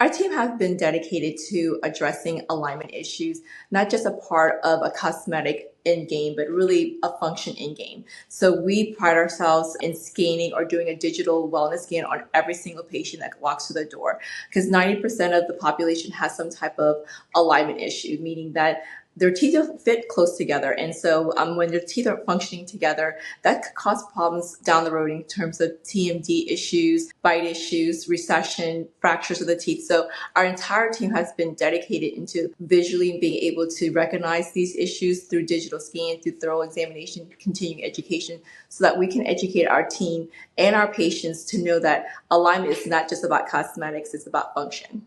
Our team has been dedicated to addressing alignment issues, not just a part of a cosmetic end game, but really a function end game. So we pride ourselves in scanning or doing a digital wellness scan on every single patient that walks through the door, because 90% of the population has some type of alignment issue, meaning that their teeth don't fit close together. And so when their teeth aren't functioning together, that could cause problems down the road in terms of TMD issues, bite issues, recession, fractures of the teeth. So our entire team has been dedicated into visually being able to recognize these issues through digital scan, through thorough examination, continuing education, so that we can educate our team and our patients to know that alignment is not just about cosmetics, it's about function.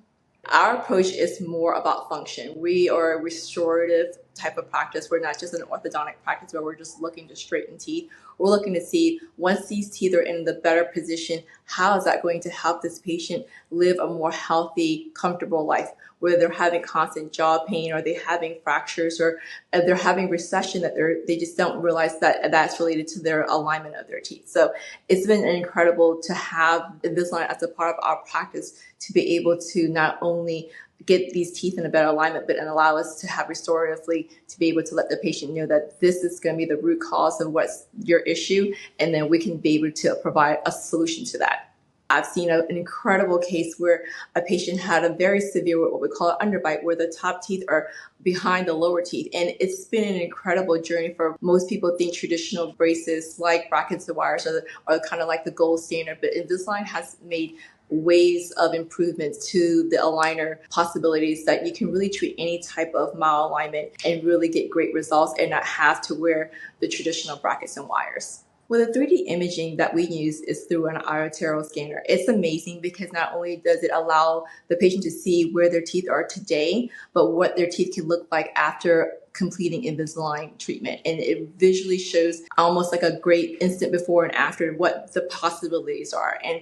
Our approach is more about function. We are a restorative type of practice. We're not just an orthodontic practice where we're just looking to straighten teeth. We're looking to see, once these teeth are in the better position, how is that going to help this patient live a more healthy, comfortable life, whether they're having constant jaw pain or they're having fractures or they're having recession that they just don't realize that that's related to their alignment of their teeth. So it's been incredible to have Invisalign as a part of our practice to be able to not only get these teeth in a better alignment, but allow us to have restoratively to be able to let the patient know that this is going to be the root cause of what's your issue, and then we can be able to provide a solution to that. I've seen an incredible case where a patient had a very severe, what we call an underbite, where the top teeth are behind the lower teeth. And it's been an incredible journey for most people. Think traditional braces like brackets and wires are kind of like the gold standard, but Invisalign has made ways of improvements to the aligner possibilities that you can really treat any type of malalignment and really get great results and not have to wear the traditional brackets and wires. Well, the 3D imaging that we use is through an iotero scanner. It's amazing because not only does it allow the patient to see where their teeth are today, but what their teeth can look like after completing Invisalign treatment. And it visually shows almost like a great instant before and after what the possibilities are. And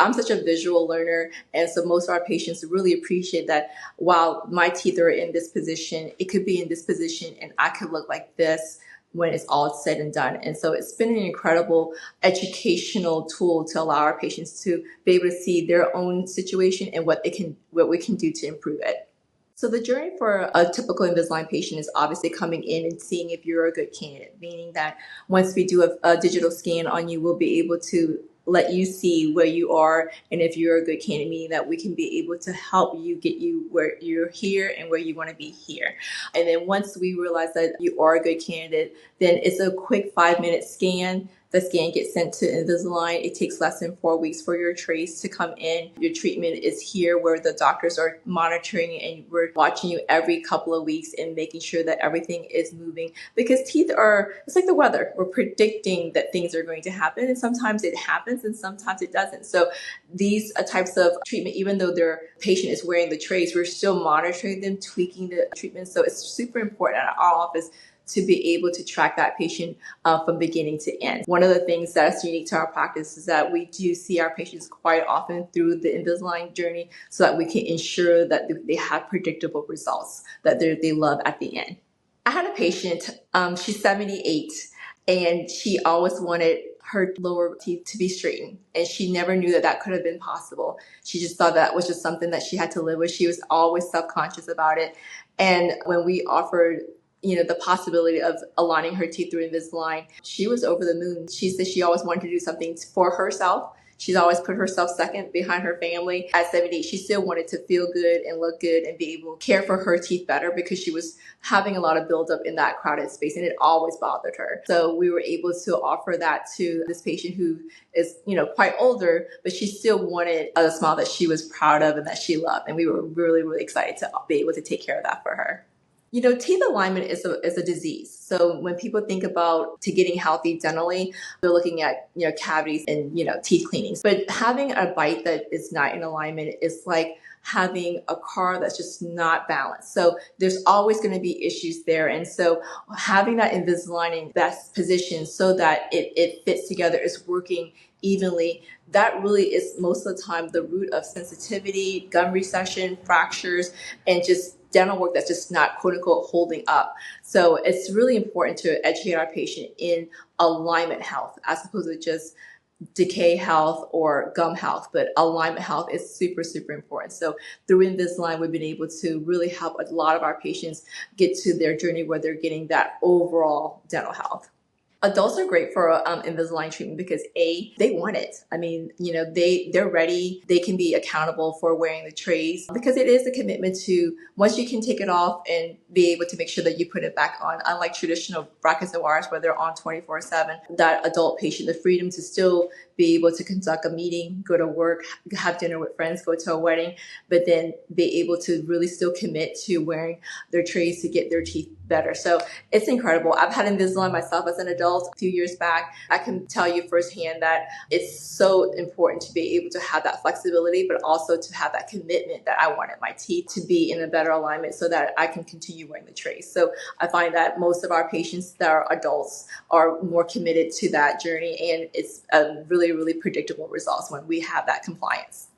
I'm such a visual learner. And so most of our patients really appreciate that while my teeth are in this position, it could be in this position and I could look like this when it's all said and done. And so it's been an incredible educational tool to allow our patients to be able to see their own situation and what we can do to improve it. So the journey for a typical Invisalign patient is obviously coming in and seeing if you're a good candidate, meaning that once we do a digital scan on you, we'll be able to let you see where you are and if you're a good candidate, meaning that we can be able to help you get you where you're here and where you want to be here. And then once we realize that you are a good candidate, then it's a quick 5-minute scan. The scan gets sent to Invisalign. It takes less than 4 weeks for your trace to come in. Your treatment is here where the doctors are monitoring and we're watching you every couple of weeks and making sure that everything is moving. Because teeth it's like the weather. We're predicting that things are going to happen, and sometimes it happens and sometimes it doesn't. So these types of treatment, even though their patient is wearing the trace, we're still monitoring them, tweaking the treatment. So it's super important at our office to be able to track that patient from beginning to end. One of the things that's unique to our practice is that we do see our patients quite often through the Invisalign journey so that we can ensure that they have predictable results that they love at the end. I had a patient, she's 78, and she always wanted her lower teeth to be straightened, and she never knew that could have been possible. She just thought that was just something that she had to live with. She was always self-conscious about it. And when we offered the possibility of aligning her teeth through Invisalign, she was over the moon. She said she always wanted to do something for herself. She's always put herself second behind her family. At 78, she still wanted to feel good and look good and be able to care for her teeth better because she was having a lot of buildup in that crowded space and it always bothered her. So we were able to offer that to this patient who is, quite older, but she still wanted a smile that she was proud of and that she loved. And we were really, really excited to be able to take care of that for her. Teeth alignment is a disease. So when people think about getting healthy dentally, they're looking at, cavities and, teeth cleanings. But having a bite that is not in alignment is like having a car that's just not balanced. So there's always going to be issues there. And so having that Invisalign in best position so that it fits together, is working evenly, that really is most of the time the root of sensitivity, gum recession, fractures, and just dental work that's just not quote unquote holding up. So it's really important to educate our patient in alignment health as opposed to just decay health or gum health, but alignment health is super, super important. So through Invisalign, we've been able to really help a lot of our patients get to their journey where they're getting that overall dental health. Adults are great for Invisalign treatment because they want it. I mean, they're ready. They can be accountable for wearing the trays because it is a commitment to once you can take it off and be able to make sure that you put it back on. Unlike traditional brackets and wires where they're on 24/7, that adult patient, the freedom to still be able to conduct a meeting, go to work, have dinner with friends, go to a wedding, but then be able to really still commit to wearing their trays to get their teeth better. So it's incredible. I've had Invisalign myself as an adult a few years back. I can tell you firsthand that it's so important to be able to have that flexibility, but also to have that commitment that I wanted my teeth to be in a better alignment so that I can continue wearing the trays. So I find that most of our patients that are adults are more committed to that journey, and it's a really, really predictable results when we have that compliance.